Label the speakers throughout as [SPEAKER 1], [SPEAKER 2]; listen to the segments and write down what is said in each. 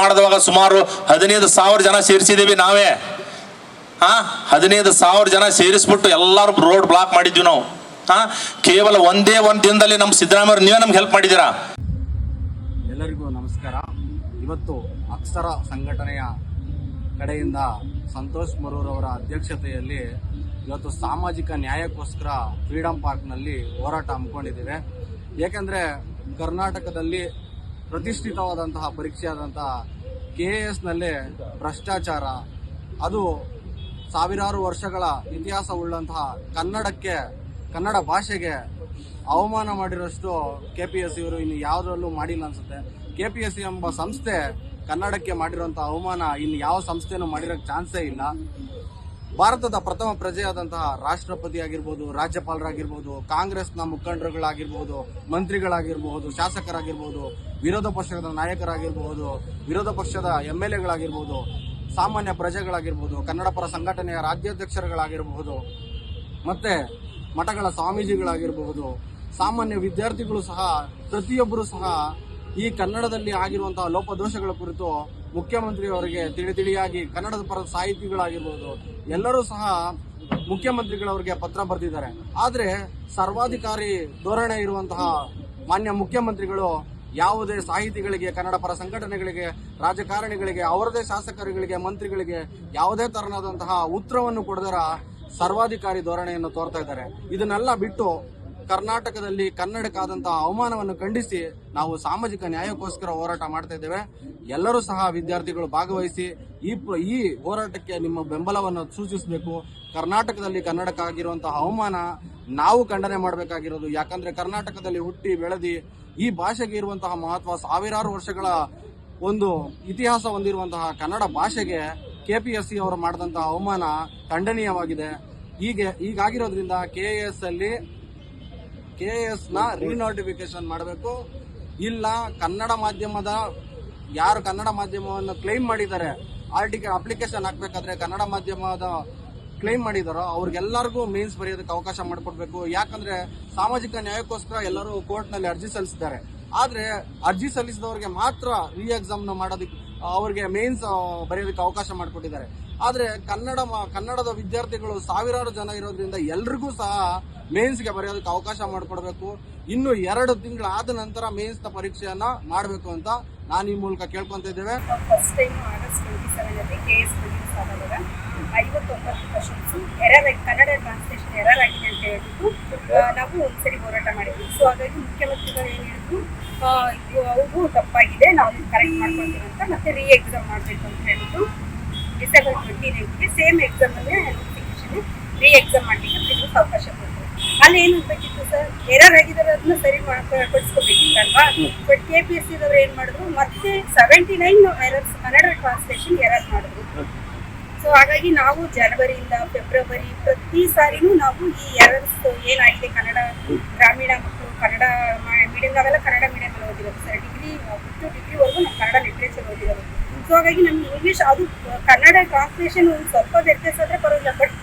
[SPEAKER 1] ಮಾಡಿದವಾಗ ಸುಮಾರು 15,000 ಜನ ಸೇರಿಸಿದ್ದೀವಿ ನಾವೇ. 15,000 ಜನ ಸೇರಿಸ್ಬಿಟ್ಟು ಎಲ್ಲರೂ ರೋಡ್ ಬ್ಲಾಕ್ ಮಾಡಿದ್ವಿ ನಾವು. ಕೇವಲ ಒಂದೇ ಒಂದು ದಿನದಲ್ಲಿ ನಮ್ಮ ಸಿದ್ದರಾಮಯ್ಯ ನೀವೇ ನಮ್ಗೆ ಹೆಲ್ಪ್ ಮಾಡಿದ್ದೀರಾ.
[SPEAKER 2] ಎಲ್ಲರಿಗೂ ನಮಸ್ಕಾರ. ಇವತ್ತು ಅಕ್ಷರ ಸಂಘಟನೆಯ ಕಡೆಯಿಂದ ಸಂತೋಷ್ ಮರೂರ್ ಅವರ ಅಧ್ಯಕ್ಷತೆಯಲ್ಲಿ ಇವತ್ತು ಸಾಮಾಜಿಕ ನ್ಯಾಯಕ್ಕೋಸ್ಕರ ಫ್ರೀಡಮ್ ಪಾರ್ಕ್ನಲ್ಲಿ ಹೋರಾಟ ಹಮ್ಮಿಕೊಂಡಿದ್ದೇವೆ. ಏಕೆಂದರೆ ಕರ್ನಾಟಕದಲ್ಲಿ ಪ್ರತಿಷ್ಠಿತವಾದಂತಹ ಪರೀಕ್ಷೆಯಾದಂತಹ KASನಲ್ಲಿ ಭ್ರಷ್ಟಾಚಾರ, ಅದು ಸಾವಿರಾರು ವರ್ಷಗಳ ಇತಿಹಾಸ ಉಳ್ಳಂತಹ ಕನ್ನಡ ಭಾಷೆಗೆ ಅವಮಾನ ಮಾಡಿರೋಷ್ಟು KPSC ಇವರು ಇನ್ನು ಯಾವುದರಲ್ಲೂ ಮಾಡಿಲ್ಲ ಅನ್ಸುತ್ತೆ. KPSC ಎಂಬ ಸಂಸ್ಥೆ ಕನ್ನಡಕ್ಕೆ ಮಾಡಿರುವಂತಹ ಅವಮಾನ ಇನ್ನು ಯಾವ ಸಂಸ್ಥೆನೂ ಮಾಡಿರೋಕ್ಕೆ ಚಾನ್ಸೇ ಇಲ್ಲ. ಭಾರತದ ಪ್ರಥಮ ಪ್ರಜೆಯಾದಂತಹ ರಾಷ್ಟ್ರಪತಿ ಆಗಿರ್ಬೋದು, ರಾಜ್ಯಪಾಲರಾಗಿರ್ಬೋದು, ಕಾಂಗ್ರೆಸ್ನ ಮುಖಂಡರುಗಳಾಗಿರ್ಬೋದು, ಮಂತ್ರಿಗಳಾಗಿರ್ಬೋದು, ಶಾಸಕರಾಗಿರ್ಬೋದು, ವಿರೋಧ ಪಕ್ಷದ ನಾಯಕರಾಗಿರ್ಬೋದು, ವಿರೋಧ ಪಕ್ಷದ MLAಗಳಾಗಿರ್ಬೋದು, ಸಾಮಾನ್ಯ ಪ್ರಜೆಗಳಾಗಿರ್ಬೋದು, ಕನ್ನಡ ಪರ ಸಂಘಟನೆಯ ರಾಜ್ಯಾಧ್ಯಕ್ಷರುಗಳಾಗಿರಬಹುದು, ಮತ್ತೆ ಮಠಗಳ ಸ್ವಾಮೀಜಿಗಳಾಗಿರಬಹುದು, ಸಾಮಾನ್ಯ ವಿದ್ಯಾರ್ಥಿಗಳು ಸಹ ಪ್ರತಿಯೊಬ್ಬರು ಸಹ ಈ ಕನ್ನಡದಲ್ಲಿ ಆಗಿರುವಂತಹ ಲೋಪದೋಷಗಳ ಕುರಿತು ಮುಖ್ಯಮಂತ್ರಿಯವರಿಗೆ ತಿಳಿಯಾಗಿ ಕನ್ನಡದ ಪರ ಸಾಹಿತಿಗಳಾಗಿರ್ಬೋದು ಎಲ್ಲರೂ ಸಹ ಮುಖ್ಯಮಂತ್ರಿಗಳವರಿಗೆ ಪತ್ರ ಬರೆದಿದ್ದಾರೆ. ಆದರೆ ಸರ್ವಾಧಿಕಾರಿ ಧೋರಣೆ ಇರುವಂತಹ ಮಾನ್ಯ ಮುಖ್ಯಮಂತ್ರಿಗಳು ಯಾವುದೇ ಸಾಹಿತಿಗಳಿಗೆ, ಕನ್ನಡ ಪರ ಸಂಘಟನೆಗಳಿಗೆ, ರಾಜಕಾರಣಿಗಳಿಗೆ, ಅವರದೇ ಶಾಸಕರುಗಳಿಗೆ, ಮಂತ್ರಿಗಳಿಗೆ ಯಾವುದೇ ತರನಾದಂತಹ ಉತ್ತರವನ್ನು ಕೊಡದರ ಸರ್ವಾಧಿಕಾರಿ ಧೋರಣೆಯನ್ನು ತೋರ್ತಾ ಇದ್ದಾರೆ. ಇದನ್ನೆಲ್ಲ ಬಿಟ್ಟು ಕರ್ನಾಟಕದಲ್ಲಿ ಕನ್ನಡಕ್ಕಾದಂತಹ ಅವಮಾನವನ್ನು ಖಂಡಿಸಿ ನಾವು ಸಾಮಾಜಿಕ ನ್ಯಾಯಕ್ಕೋಸ್ಕರ ಹೋರಾಟ ಮಾಡ್ತಾ ಇದ್ದೇವೆ. ಎಲ್ಲರೂ ಸಹ ವಿದ್ಯಾರ್ಥಿಗಳು ಭಾಗವಹಿಸಿ ಈ ಹೋರಾಟಕ್ಕೆ ನಿಮ್ಮ ಬೆಂಬಲವನ್ನು ಸೂಚಿಸಬೇಕು. ಕರ್ನಾಟಕದಲ್ಲಿ ಕನ್ನಡಕ್ಕಾಗಿರುವಂತಹ ಅವಮಾನ ನಾವು ಖಂಡನೆ ಮಾಡಬೇಕಾಗಿರೋದು. ಯಾಕಂದ್ರೆ ಕರ್ನಾಟಕದಲ್ಲಿ ಹುಟ್ಟಿ ಬೆಳೆದಿ ಈ ಭಾಷೆಗೆ ಇರುವಂತಹ ಮಹತ್ವ, ಸಾವಿರಾರು ವರ್ಷಗಳ ಒಂದು ಇತಿಹಾಸ ಹೊಂದಿರುವಂತಹ ಕನ್ನಡ ಭಾಷೆಗೆ KPSC ಅವರು ಮಾಡಿದಂತಹ ಅವಮಾನ ಖಂಡನೀಯವಾಗಿದೆ. ಹೀಗಾಗಿರೋದ್ರಿಂದ KASನ ರೀನೋಟಿಫಿಕೇಶನ್ ಮಾಡಬೇಕು. ಇಲ್ಲ ಕನ್ನಡ ಮಾಧ್ಯಮದ ಯಾರು ಕನ್ನಡ ಮಾಧ್ಯಮವನ್ನು ಕ್ಲೈಮ್ ಮಾಡಿದ್ದಾರೆ, ಅಪ್ಲಿಕೇಶನ್ ಹಾಕ್ಬೇಕಾದ್ರೆ ಕನ್ನಡ ಮಾಧ್ಯಮದ ಕ್ಲೈಮ್ ಮಾಡಿದಾರೋ ಅವ್ರಿಗೆಲ್ಲರಿಗೂ ಮೇನ್ಸ್ ಬರೆಯೋದಕ್ಕೆ ಅವಕಾಶ ಮಾಡಿಕೊಡ್ಬೇಕು. ಯಾಕಂದ್ರೆ ಸಾಮಾಜಿಕ ನ್ಯಾಯಕ್ಕೋಸ್ಕರ ಎಲ್ಲರೂ ಕೋರ್ಟ್ನಲ್ಲಿ ಅರ್ಜಿ ಸಲ್ಲಿಸಿದ್ದಾರೆ. ಆದ್ರೆ ಅರ್ಜಿ ಸಲ್ಲಿಸಿದವರಿಗೆ ಮಾತ್ರ ಎಕ್ಸಾಮ್ನ ಮಾಡೋದಕ್ಕೆ, ಅವ್ರಿಗೆ ಮೇನ್ಸ್ ಬರೆಯೋದಕ್ಕೆ ಅವಕಾಶ ಮಾಡಿಕೊಟ್ಟಿದ್ದಾರೆ. ಆದ್ರೆ ಕನ್ನಡದ ವಿದ್ಯಾರ್ಥಿಗಳು ಸಾವಿರಾರು ಜನ ಇರೋದ್ರಿಂದ ಎಲ್ರಿಗೂ ಸಹ ಮೇನ್ಸ್ಗೆ ಬರೆಯೋದಕ್ಕೆ ಅವಕಾಶ ಮಾಡಿಕೊಡ್ಬೇಕು. ಇನ್ನು 2 ತಿಂಗಳಾದ ನಂತರ ಮೇನ್ಸ್ ಪರೀಕ್ಷೆಯನ್ನ ಮಾಡಬೇಕು ಅಂತ ನಾನು ಈ ಮೂಲಕ ಕೇಳ್ಕೊಂತ ಇದ್ದೇವೆ.
[SPEAKER 3] First time August 27 KS release ಆದಾಗ 59% ಎರರ್, ಕನ್ನಡ ಟ್ರಾನ್ಸ್ಲೇಷನ್ ಎರರ್ ಆಗಿದೆ ಅಂತ ಹೇಳ್ಬಿಟ್ಟು ನಾವು ಒಂದ್ಸರಿ ಹೋರಾಟ ಮಾಡಿದ್ವಿ. ಸೊ ಹಾಗಾಗಿ ಮುಖ್ಯಮಂತ್ರಿಗಳು ಏನು ಹೇಳಿದ್ರು, ಅವು ತಪ್ಪಾಗಿದೆ, ನಾವು ಕರೆಕ್ಟ್ ಮಾಡ್ಕೊಳ್ತೀವಿ ಅಂತ, ಮತ್ತೆ ಎಕ್ಸಾಮ್ ಮಾಡಬೇಕು ಅಂತ ಹೇಳ್ಬಿಟ್ಟು ಡಿಸೆಂಬರ್ 29ಗೆ ಸೇಮ್ ಎಕ್ಸಾಮಲ್ಲೇ ನೋಟಿಫಿಕೇಶನ್ ಎಕ್ಸಾಮ್ ಮಾಡಲಿಕ್ಕೆ ಅವಕಾಶ ಕೊಟ್ಟರು. ಅಲ್ಲಿ ಏನು ಬೇಕಿತ್ತು ಸರ್, ಎರರ್ ಆಗಿದ್ದಾರೆ ಅದನ್ನ ಸರಿ ಪಡಿಸ್ಕೋಬೇಕಿತ್ತಲ್ವಾ. ಬಟ್ KPSC ದವರು ಏನ್ ಮಾಡಿದ್ರು, ಮತ್ತೆ 79 ಎರರ್ಸ್ ಕನ್ನಡ ಟ್ರಾನ್ಸ್ಲೇಷನ್ ಎರರ್ ಮಾಡಿದ್ರು. ಸೊ ಹಾಗಾಗಿ ನಾವು ಜನವರಿಯಿಂದ ಫೆಬ್ರವರಿ ಪ್ರತಿ ಸಾರಿನೂ ನಾವು ಈ ಎರರ್ಸ್ ಏನಾಗಿದೆ, ಕನ್ನಡ ಗ್ರಾಮೀಣ ಮಕ್ಕಳು ಕನ್ನಡ ಮೀಡಿಯಂ, ನಾವೆಲ್ಲ ಕನ್ನಡ ಮೀಡಿಯಂ ಓದಿರೋದು ಸರ್, ಡಿಗ್ರಿವರೆಗೂ ನಾವು ಕನ್ನಡ ಲಿಟ್ರೇಚರ್ ಓದಿರೋದು. ಸೊ ಹಾಗಾಗಿ ನಮ್ಗೆ ಇಂಗ್ಲಿಷ್ ಅದು ಕನ್ನಡ ಟ್ರಾನ್ಸ್ಲೇಷನ್ ಒಂದು ಸ್ವಲ್ಪ ವ್ಯತ್ಯಾಸ ಆದ್ರೆ ಪರವಾಗಿಲ್ಲ, ಬಟ್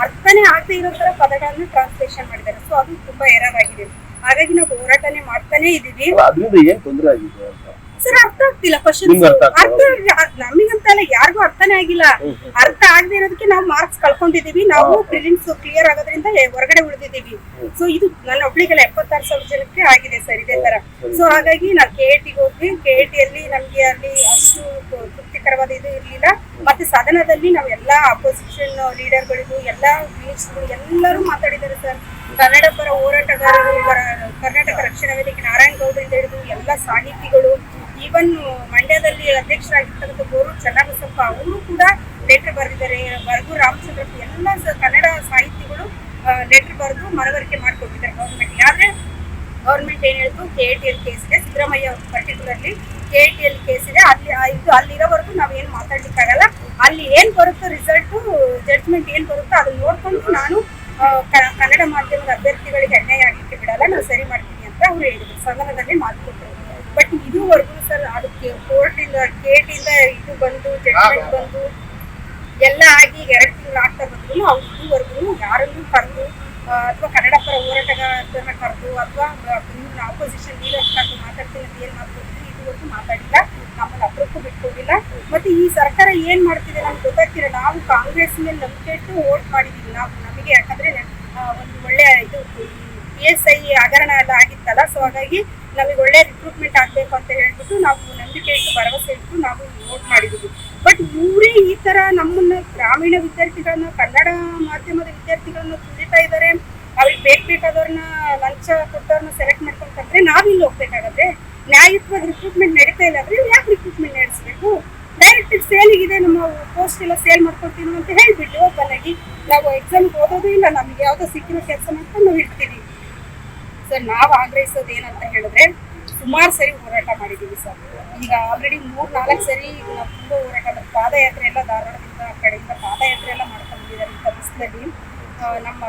[SPEAKER 3] ಅರ್ಥನೇ ಆಗದೆ ಇರೋ ತರ ಪದಗಳನ್ನು ಟ್ರಾನ್ಸ್ಲೇಷನ್ ಮಾಡಿದ್ದಾರೆ. ಸೊ ಅದು ತುಂಬಾ ಎರರ್ ಆಗಿದೆ. ಹಾಗಾಗಿ ನಾವು ಹೋರಾಟನೇ ಮಾಡ್ತಾನೆ ಇದೀವಿ. ಸರ್ ಅರ್ಥ ಆಗ್ತಿಲ್ಲ ಕ್ವಶನ್, ನಮಗಂತಲ್ಲ ಯಾರಿಗೂ ಅರ್ಥನೇ ಆಗಿಲ್ಲ. ಅರ್ಥ ಆಗದೆ ಇರೋದಕ್ಕೆ ನಾವು ಮಾರ್ಕ್ಸ್ ಕಳ್ಕೊಂಡಿದೀವಿ. ನಾವು ಪ್ರಿಲಿಮ್ಸ್ ಕ್ಲಿಯರ್ ಆಗೋದ್ರಿಂದ ಹೊರಗಡೆ ಉಳಿದಿದ್ದೀವಿ. ಸೊ ಇದು ನನ್ನ ಒಬ್ಳಿಗೆಲ್ಲ 76,000 ಜನಕ್ಕೆ ಆಗಿದೆ ಸರ್ ಇದೇ ತರ. ಸೊ ಹಾಗಾಗಿ ನಾವು KATಗೆ ಹೋದ್ವಿ. KATಯಲ್ಲಿ ನಮ್ಗೆ ಅಲ್ಲಿ ಅಷ್ಟು ತೃಪ್ತಿಕರವಾದ ಇದು ಇರ್ಲಿಲ್ಲ. ಮತ್ತೆ ಸದನದಲ್ಲಿ ನಾವು ಎಲ್ಲಾ ಅಪೋಸಿಷನ್ ಲೀಡರ್ಗಳಿಗೂ, ಎಲ್ಲಾ ಮಿನಿಸ್ಟರ್ಗಳು ಎಲ್ಲರೂ ಮಾತಾಡಿದ್ದಾರೆ ಸರ್. ಕನ್ನಡ ಪರ ಹೋರಾಟಗಾರರು, ಕರ್ನಾಟಕ ರಕ್ಷಣಾ ವೇದಿಕೆ ನಾರಾಯಣಗೌಡರಿಂದ ಹಿಡಿದು ಎಲ್ಲ ಸಾಹಿತಿಗಳು, ಈವನ್ ಮಂಡ್ಯದಲ್ಲಿ ಅಧ್ಯಕ್ಷರಾಗಿರ್ತಕ್ಕಂಥ ಗೋರು ಚನ್ನಬಸಪ್ಪ ಅವರು ಕೂಡ ಲೆಟರ್ ಬರೆದಿದ್ದಾರೆ. ಬರಗೂರು ರಾಮಚಂದ್ರಪ್ಪ ಎಲ್ಲ ಕನ್ನಡ ಸಾಹಿತಿಗಳು ಲೆಟರ್ ಬರೆದು ಮನವರಿಕೆ ಮಾಡಿಕೊಟ್ಟಿದ್ದಾರೆ ಗೌರ್ಮೆಂಟ್ಗೆ. ಆದ್ರೆ ಗೌರ್ಮೆಂಟ್ ಏನ್ ಹೇಳ್ತು, KATಯಲ್ಲಿ ಕೇಸ್ ಇದೆ, ಸಿದ್ದರಾಮಯ್ಯ ಪರ್ಟಿಕ್ಯುಲರ್ಲಿ KATಯಲ್ಲಿ ಕೇಸ್ ಇದೆ, ಅಲ್ಲಿರೋವರೆಗೂ ನಾವೇನು ಮಾತಾಡ್ಲಿಕ್ಕಾಗಲ್ಲ. ಅಲ್ಲಿ ಏನ್ ಬರುತ್ತೋ ರಿಸಲ್ಟು, ಜಡ್ಜ್ಮೆಂಟ್ ಏನ್ ಬರುತ್ತೋ ಅದನ್ನ ನೋಡ್ಕೊಂಡು ನಾನು ಕನ್ನಡ ಮಾಧ್ಯಮದ ಅಭ್ಯರ್ಥಿಗಳಿಗೆ ಅನ್ಯಾಯ ಆಗ್ಲಿಕ್ಕೆ ಬಿಡಲ್ಲ, ನಾವು ಸರಿ ಮಾಡ್ತೀನಿ ಅಂತ ಅವ್ರು ಹೇಳಿದ್ರು. ಸದನದಲ್ಲಿ ಮಾತು ಕೊಟ್ಟರು. ಬಟ್ ಇದುವರೆಗೂ ಸರ್ ಅದಕ್ಕೆ ಕೋರ್ಟಿಂದ KATಯಿಂದ ಇದು ಬಂದು ಜಡ್ಜ್ಮೆಂಟ್ ಬಂದು ಎಲ್ಲ ಆಗಿ 2 ತಿಂಗಳು ಆಗ್ತಾ ಬಂದ್ರು ಅವ್ರು ಇದುವರೆಗೂ ಯಾರನ್ನೂ ಕರೆದು ಅಥವಾ ಕನ್ನಡ ಪರ ಹೋರಾಟಗಾರರನ್ನ ಕರೆದು ಅಥವಾ ಆಪೋಸಿಷನ್ ಲೀಡರ್ ಕರೆದು ಮಾತಾಡ್ತೀನಿ ಅಂತ ಏನ್ ಮಾತಾಡ್ತಿದ್ರು ಇದುವರೆಗೂ ಮಾತಾಡಿಲ್ಲ, ನಮ್ಮನ್ನ ಹತ್ರಕ್ಕೂ ಬಿಟ್ಕೊಟ್ಟಿಲ್ಲ. ಮತ್ತೆ ಈ ಸರ್ಕಾರ ಏನ್ ಮಾಡ್ತಿದೆ ನಮ್ಗೆ ಗೊತ್ತಾಗ್ತಿಲ್ಲ. ನಾವು ಕಾಂಗ್ರೆಸ್ ಮೇಲೆ ನಂಬಿಕೆ ಇಟ್ಟು ವೋಟ್ ಮಾಡಿದೀವಿ ನಾವು, ನಮಗೆ ಯಾಕಂದ್ರೆ ಒಂದು ಒಳ್ಳೆ ಇದು PSI ಹಗರಣ ಎಲ್ಲ ಆಗಿತ್ತಲ್ಲ, ಸೊ ಹಾಗಾಗಿ ನಮಗೆ ಒಳ್ಳೆ ರಿಕ್ರೂಟ್ಮೆಂಟ್ ಆಗ್ಬೇಕು ಅಂತ ಹೇಳ್ಬಿಟ್ಟು ನಾವು ನಂಬಿಕೆ ಇಟ್ಟು ಭರವಸೆ ಇಟ್ಟು ನಾವು ವೋಟ್ ಮಾಡಿದೀವಿ. ಬಟ್ ಇವರೇ ಈ ತರ ನಮ್ಮನ್ನ ಗ್ರಾಮೀಣ ವಿದ್ಯಾರ್ಥಿಗಳನ್ನ, ಕನ್ನಡ ಮಾಧ್ಯಮದ ವಿದ್ಯಾರ್ಥಿಗಳನ್ನ ತುಳಿತಾ ಇದ್ದಾರೆ. ಅವ್ರಿಗೆ ಬೇಕಾದವ್ರನ್ನ ಲಂಚ ಕೊಟ್ಟವ್ರನ್ನ ಸೆಲೆಕ್ಟ್ ಮಾಡ್ಕೊಂಡ್ರೆ ನಾವಿಲ್ಲಿ ಹೋಗ್ಬೇಕಾಗತ್ತೆ. ನ್ಯಾಯಯುತವಾದ ರಿಕ್ರೂಟ್ಮೆಂಟ್ ನಡೀತಾ ಇಲ್ಲ ಅಂದ್ರೆ ಯಾಕೆ ರಿಕ್ರೂಟ್ಮೆಂಟ್ ನಡೆಸಬೇಕು? ಡೈರೆಕ್ಟ್ ಸೇಲಿಗಿದೆ, ನಮ್ಮ ಪೋಸ್ಟ್ ಎಲ್ಲ ಸೇಲ್ ಮಾಡ್ಕೊಳ್ತೀವಿ ಅಂತ ಹೇಳ್ಬಿಟ್ಟು ಓಪನ್ ಆಗಿ ನಾವು ಎಕ್ಸಾಮ್ ಓದೋದು ಇಲ್ಲ, ನಮ್ಗೆ ಯಾವ್ದೋ ಸಿಕ್ಕಿರೋ ಕೆಲಸ ಮಾಡ್ಕೊಂಡು ನಾವು ಇರ್ತೀವಿ. ಸರ್ ನಾವು ಆಗ್ರಹಿಸೋದು ಏನಂತ ಹೇಳಿದ್ರೆ, ಸುಮಾರು ಸರಿ ಹೋರಾಟ ಮಾಡಿದ್ದೀವಿ ಸರ್. ಈಗ ಆಲ್ರೆಡಿ 3-4 ಸರಿ ನಾವು ತುಂಬ ಹೋರಾಟ, ಪಾದಯಾತ್ರೆ ಎಲ್ಲ ಧಾರವಾಡದಿಂದ ಆ ಕಡೆಯಿಂದ ಪಾದಯಾತ್ರೆ ಎಲ್ಲ ಮಾಡ್ಕೊಂಡಿದ್ದಾರೆ ಇಂಥ ಬಿಸಿಲಲ್ಲಿ ನಮ್ಮ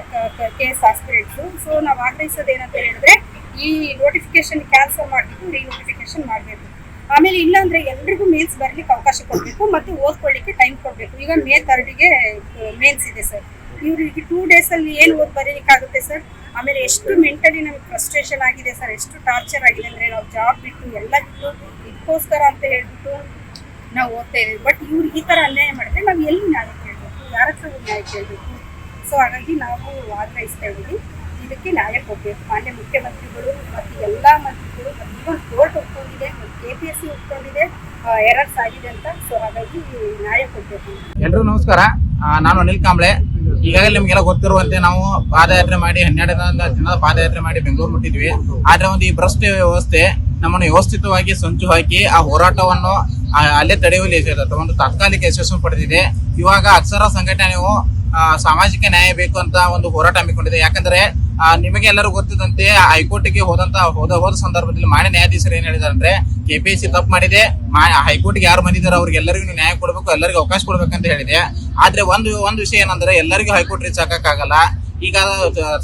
[SPEAKER 3] KS ಆಸ್ಪಿರೆಂಟ್ಸು. ಸೊ ನಾವು ಆಗ್ರಹಿಸೋದು ಏನಂತ ಹೇಳಿದ್ರೆ, ಈ ನೋಟಿಫಿಕೇಶನ್ ಕ್ಯಾನ್ಸಲ್ ಮಾಡಿಬಿಟ್ಟು ರೀನೋಟಿಫಿಕೇಶನ್ ಮಾಡಬೇಕು. ಆಮೇಲೆ ಇಲ್ಲ ಅಂದ್ರೆ ಎಲ್ರಿಗೂ ಮೇನ್ಸ್ ಬರ್ಲಿಕ್ಕೆ ಅವಕಾಶ ಕೊಡಬೇಕು, ಮತ್ತೆ ಓದ್ಕೊಳ್ಳಿಕ್ಕೆ ಟೈಮ್ ಕೊಡಬೇಕು. ಈಗ May 3ಗೆ ಮೇನ್ಸ್ ಇದೆ ಸರ್. ಇವ್ರಿಗೆ 2 days ಅಲ್ಲಿ ಏನು ಓದ್ ಬರೀಲಿಕ್ಕಾಗುತ್ತೆ ಸರ್? ಆಮೇಲೆ ಎಷ್ಟು ಮೆಂಟಲಿ ನಮಗೆ ಫ್ರಸ್ಟ್ರೇಷನ್ ಆಗಿದೆ ಸರ್, ಎಷ್ಟು ಟಾರ್ಚರ್ ಆಗಿದೆ ಅಂದರೆ ನಾವು ಜಾಬ್ ಬಿಟ್ಟು ಎಲ್ಲ ಬಿಟ್ಟು ಇದಕ್ಕೋಸ್ಕರ ಅಂತ ಹೇಳ್ಬಿಟ್ಟು ನಾವು ಓದ್ತಾ ಇದ್ದೀವಿ. ಬಟ್ ಇವ್ರು ಈ ಥರ ಅನ್ಯಾಯ ಮಾಡಿದ್ರೆ ನಾವು ಎಲ್ಲಿ ನ್ಯಾಯ ಕೇಳಬೇಕು, ಯಾರ ಹತ್ರ ನ್ಯಾಯ ಕೇಳಬೇಕು? ಸೊ ಹಾಗಾಗಿ ನಾವು ಆಗ್ರಹಿಸ್ತಾ ಇದ್ದೀವಿ, ಇದಕ್ಕೆ ನ್ಯಾಯ ಕೊಡಬೇಕು. ಮಾನ್ಯ ಮುಖ್ಯಮಂತ್ರಿಗಳು ಮತ್ತು ಎಲ್ಲ ಮಂತ್ರಿಗಳು, ಇವನ್ ಕೋರ್ಟ್ ಒಪ್ಕೊಂಡಿದೆ, KPSC ಒಪ್ಕೊಂಡಿದೆ ಎರರ್ಸ್ ಆಗಿದೆ ಅಂತ. ಸೊ ಹಾಗಾಗಿ ನ್ಯಾಯ ಕೊಡಬೇಕು.
[SPEAKER 4] ಎಲ್ರಿಗೂ ನಮಸ್ಕಾರ. ನಾನು ಅನಿಲ್ ಕಾಂಬ್ಳೆ. ಈಗಾಗಲೇ ನಿಮ್ಗೆಲ್ಲ ಗೊತ್ತಿರುವಂತೆ ನಾವು ಪಾದಯಾತ್ರೆ ಮಾಡಿ 12 ದಿನದ ಪಾದಯಾತ್ರೆ ಮಾಡಿ ಬೆಂಗಳೂರು ಮುಟ್ಟಿದ್ವಿ. ಆದ್ರೆ ಒಂದು ಈ ಭ್ರಷ್ಟ ವ್ಯವಸ್ಥೆ ನಮ್ಮನ್ನು ವ್ಯವಸ್ಥಿತವಾಗಿ ಸಂಚು ಹಾಕಿ ಆ ಹೋರಾಟವನ್ನು ಅಲ್ಲೇ ತಡೆಯುವಲ್ಲಿ ಒಂದು ತಾತ್ಕಾಲಿಕ ಯಶಸ್ಸನ್ನು ಪಡೆದಿದೆ. ಇವಾಗ ಅಕ್ಷರ ಸಂಘಟನೆಯು ಸಾಮಾಜಿಕ ನ್ಯಾಯ ಬೇಕು ಅಂತ ಒಂದು ಹೋರಾಟ ಹಮ್ಮಿಕೊಂಡಿದೆ. ಯಾಕಂದ್ರೆ ನಿಮಗೆ ಎಲ್ಲರೂ ಗೊತ್ತಿದ್ದಂತೆ ಹೈಕೋರ್ಟ್ಗೆ ಹೋದ ಸಂದರ್ಭದಲ್ಲಿ ಮಾನ್ಯ ನ್ಯಾಯಾಧೀಶರು ಏನ್ ಹೇಳಿದಾರೆ ಅಂದ್ರೆ, KPSC ತಪ್ಪು ಮಾಡಿದೆ, ಹೈಕೋರ್ಟ್ಗೆ ಯಾರು ಬಂದಿದ್ದಾರೆ ಅವ್ರಿಗೆ ಎಲ್ಲರಿಗೂ ನ್ಯಾಯ ಕೊಡಬೇಕು, ಎಲ್ಲರಿಗೂ ಅವಕಾಶ ಕೊಡ್ಬೇಕಂತ ಹೇಳಿದೆ. ಆದ್ರೆ ಒಂದು ವಿಷಯ ಏನಂದ್ರೆ, ಎಲ್ಲರಿಗೂ ಹೈಕೋರ್ಟ್ ರೀಚ್ ಆಗಕ್ಕಾಗಲ್ಲ. ಈಗ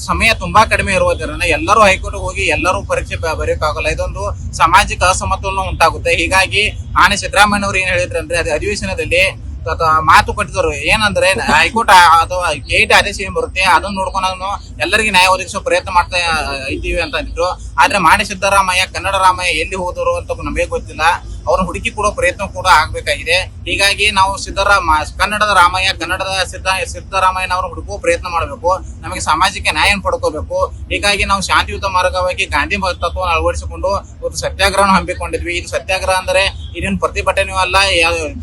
[SPEAKER 4] ಸಮಯ ತುಂಬಾ ಕಡಿಮೆ ಇರುವುದರಿಂದ ಎಲ್ಲರೂ ಹೈಕೋರ್ಟ್ ಹೋಗಿ ಎಲ್ಲರೂ ಪರೀಕ್ಷೆ ಬರೆಯೋಕ್ಕಾಗಲ್ಲ. ಇದೊಂದು ಸಾಮಾಜಿಕ ಅಸಮತೋಲನ ಉಂಟಾಗುತ್ತೆ. ಹೀಗಾಗಿ ಮಾನ್ಯ ಸಿದ್ದರಾಮಯ್ಯ ಅವರು ಏನ್ ಹೇಳಿದ್ರು ಅಂದ್ರೆ, ಅಧಿವೇಶನದಲ್ಲಿ ಮಾತು ಕೊಟ್ಟಿದ್ರು. ಏನಂದ್ರೆ, ಹೈಕೋರ್ಟ್ ಅಥವಾ KIT ಆದೇಶ ಏನ್ ಬರುತ್ತೆ ಅದನ್ನ ನೋಡ್ಕೊಂಡು ಎಲ್ಲರಿಗೆ ನ್ಯಾಯ ಒದಗಿಸೋ ಪ್ರಯತ್ನ ಮಾಡ್ತಾ ಇದ್ದೀವಿ ಅಂತ ಅಂದಿದ್ರು. ಆದ್ರೆ ಮಾನ್ಯ ಸಿದ್ದರಾಮಯ್ಯ, ಕನ್ನಡ ರಾಮಯ್ಯ ಎಲ್ಲಿ ಹೋದರು ಅಂತ ನಮಗೆ ಗೊತ್ತಿಲ್ಲ. ಅವ್ರನ್ನ ಹುಡುಕಿ ಕೊಡೋ ಪ್ರಯತ್ನ ಕೂಡ ಆಗ್ಬೇಕಾಗಿದೆ. ಹೀಗಾಗಿ ನಾವು ಕನ್ನಡದ ರಾಮಯ್ಯ, ಕನ್ನಡದ ಸಿದ್ದರಾಮಯ್ಯನವ್ರನ್ನ ಹುಡುಕುವ ಪ್ರಯತ್ನ ಮಾಡಬೇಕು. ನಮಗೆ ಸಾಮಾಜಿಕ ನ್ಯಾಯ ಪಡ್ಕೋಬೇಕು. ಹೀಗಾಗಿ ನಾವು ಶಾಂತಿಯುತ ಮಾರ್ಗವಾಗಿ ಗಾಂಧಿ ತತ್ವವನ್ನು ಅಳವಡಿಸಿಕೊಂಡು ಒಂದು ಸತ್ಯಾಗ್ರಹವನ್ನು ಹಮ್ಮಿಕೊಂಡಿದ್ವಿ. ಇದು ಸತ್ಯಾಗ್ರಹ ಅಂದ್ರೆ ಇದೇನು ಪ್ರತಿಭಟನೆಯೂ ಅಲ್ಲ,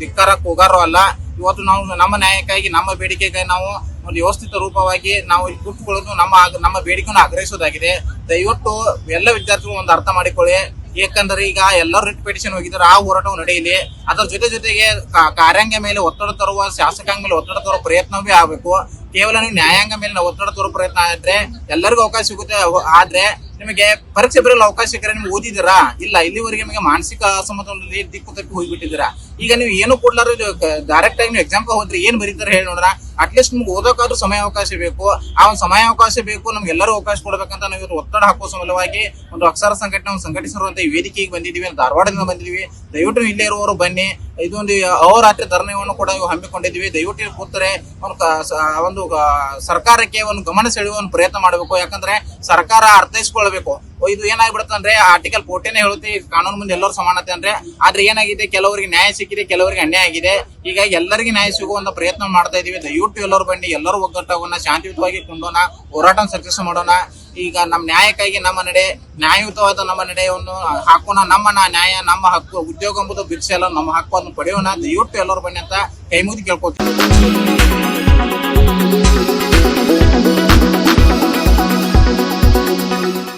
[SPEAKER 4] ಧಿಕ್ಕಾರ ಕೂಗಾರೂ ಅಲ್ಲ. ಇವತ್ತು ನಾವು ನಮ್ಮ ನ್ಯಾಯಕ್ಕಾಗಿ, ನಮ್ಮ ಬೇಡಿಕೆಗಾಗಿ ನಾವು ಒಂದು ವ್ಯವಸ್ಥಿತ ರೂಪವಾಗಿ ನಾವು ಇಲ್ಲಿ ಕೂತ್ಕೊಳ್ಳೋದು, ನಮ್ಮ ಬೇಡಿಕೆಯನ್ನು ಆಗ್ರಹಿಸೋದಾಗಿದೆ. ದಯವಿಟ್ಟು ಎಲ್ಲ ವಿದ್ಯಾರ್ಥಿಗಳು ಒಂದು ಅರ್ಥ ಮಾಡಿಕೊಳ್ಳಿ. ಯಾಕಂದ್ರೆ ಈಗ ಎಲ್ಲರೂ ರಿಟ್ ಪಿಟಿಷನ್ ಹೋಗಿದ್ದಾರೆ, ಆ ಹೋರಾಟವು ನಡೆಯಲಿ. ಅದರ ಜೊತೆಗೆ ಕಾರ್ಯಾಂಗ ಮೇಲೆ ಒತ್ತಡ ತರುವ, ಶಾಸಕಾಂಗ ಮೇಲೆ ಒತ್ತಡ ತರುವ ಪ್ರಯತ್ನವೇ ಆಗಬೇಕು. ಕೇವಲ ನೀವು ನ್ಯಾಯಾಂಗ ಮೇಲೆ ಒತ್ತಡ ತರುವ ಪ್ರಯತ್ನ ಆದ್ರೆ ಎಲ್ಲರಿಗೂ ಅವಕಾಶ ಸಿಗುತ್ತೆ. ಆದ್ರೆ ನಿಮಗೆ ಪರೀಕ್ಷೆ ಬರಲು ಅವಕಾಶ ಸಿಕ್ಕರೆ ನಿಮ್ಗೆ ಓದಿದ್ದೀರಾ? ಇಲ್ಲ. ಇಲ್ಲಿವರೆಗೆ ನಿಮಗೆ ಮಾನಸಿಕ ಅಸಮತೋಲನದಲ್ಲಿ ದಿಕ್ಕು ತಪ್ಪಿ ಹೋಗ್ಬಿಟ್ಟಿದ್ದೀರಾ. ಈಗ ನೀವು ಏನು ಕೊಡ್ಲಾರ ಡೈರೆಕ್ಟ್ ಆಗಿ ನೀವು ಎಕ್ಸಾಂಪಲ್ ಹೋದ್ರೆ ಏನ್ ಬರೀತಾರೆ ಹೇಳಿ ನೋಡ್ರ. ಅಟ್ಲೀಸ್ಟ್ ನಿಮ್ಗೆ ಓದೋಕಾದ್ರೂ ಸಮಯಾವಕಾಶ ಬೇಕು. ಆ ಒಂದು ಸಮಯಾವಕಾಶ ಬೇಕು, ನಮ್ಗೆ ಎಲ್ಲರೂ ಅವಕಾಶ ಕೊಡ್ಬೇಕಂತ ನಾವು ಇವತ್ತು ಒತ್ತಡ ಹಾಕುವ ಸಲುವಾಗಿ ಒಂದು ಅಕ್ಷರ ಸಂಘಟನೆ ಸಂಘಟಿಸಿರುವಂತ ಈ ವೇದಿಕೆಗೆ ಬಂದಿದ್ದೀವಿ. ಧಾರವಾಡದಿಂದ ಬಂದಿದ್ದೀವಿ. ದಯವಿಟ್ಟು ಇಲ್ಲೇ ಇರುವವರು ಬನ್ನಿ. ಇದೊಂದು ಅಹೋರಾತ್ರಿ ಧರಣಿಯನ್ನು ಕೂಡ ಹಮ್ಮಿಕೊಂಡಿದ್ದೀವಿ. ದಯವಿಟ್ಟು ಕೂತರೆ ಒಂದು ಸರ್ಕಾರಕ್ಕೆ ಒಂದು ಗಮನ ಸೆಳೆಯುವ ಒಂದು ಪ್ರಯತ್ನ ಮಾಡಬೇಕು. ಯಾಕಂದ್ರೆ ಸರ್ಕಾರ ಅರ್ಥೈಸ್ಕೊಳ್ಬೇಕು. ಇದು ಏನಾಗ್ಬಿಡುತ್ತೆ ಅಂದ್ರೆ, ಆರ್ಟಿಕಲ್ 14 ಹೇಳುತ್ತೆ ಕಾನೂನು ಮುಂದೆ ಎಲ್ಲರೂ ಸಮಾನತೆ ಅಂದ್ರೆ. ಆದ್ರೆ ಏನಾಗಿದೆ, ಕೆಲವರಿಗೆ ನ್ಯಾಯ ಸಿಕ್ಕಿದೆ, ಕೆಲವರಿಗೆ ಅನ್ಯಾಯ ಆಗಿದೆ. ಹೀಗಾಗಿ ಎಲ್ಲರಿಗೆ ನ್ಯಾಯ ಸಿಗುವಂತ ಪ್ರಯತ್ನ ಮಾಡ್ತಾ ಇದೀವಿ. ದಯವಿಟ್ಟು ಎಲ್ಲರೂ ಬನ್ನಿ, ಎಲ್ಲರೂ ಒಗ್ಗಟ್ಟಾಗೋಣ, ಶಾಂತಿಯುತವಾಗಿ ಕೊಂಡೋಣ, ಹೋರಾಟ ಸಕ್ಸಸ್ ಮಾಡೋಣ. ಈಗ ನಮ್ಮ ನ್ಯಾಯಕ್ಕಾಗಿ ನಮ್ಮ ನಡೆ, ನ್ಯಾಯಯುತವಾದ ನಮ್ಮ ನಡೆಯನ್ನು ಹಾಕೋಣ. ನಮ್ಮ ನ್ಯಾಯ, ನಮ್ಮ ಹಕ್ಕು, ಉದ್ಯೋಗ ಎಂಬುದು ಭಿಕ್ಷೆ ಅಲ್ಲ, ನಮ್ಮ ಹಕ್ಕು ಅದನ್ನು ಪಡೆಯೋಣ. ದಯವಿಟ್ಟು ಎಲ್ಲರೂ ಬನ್ನಿ ಅಂತ ಕೈ ಮುಗಿದು ಕೇಳ್ಕೊತೀವಿ.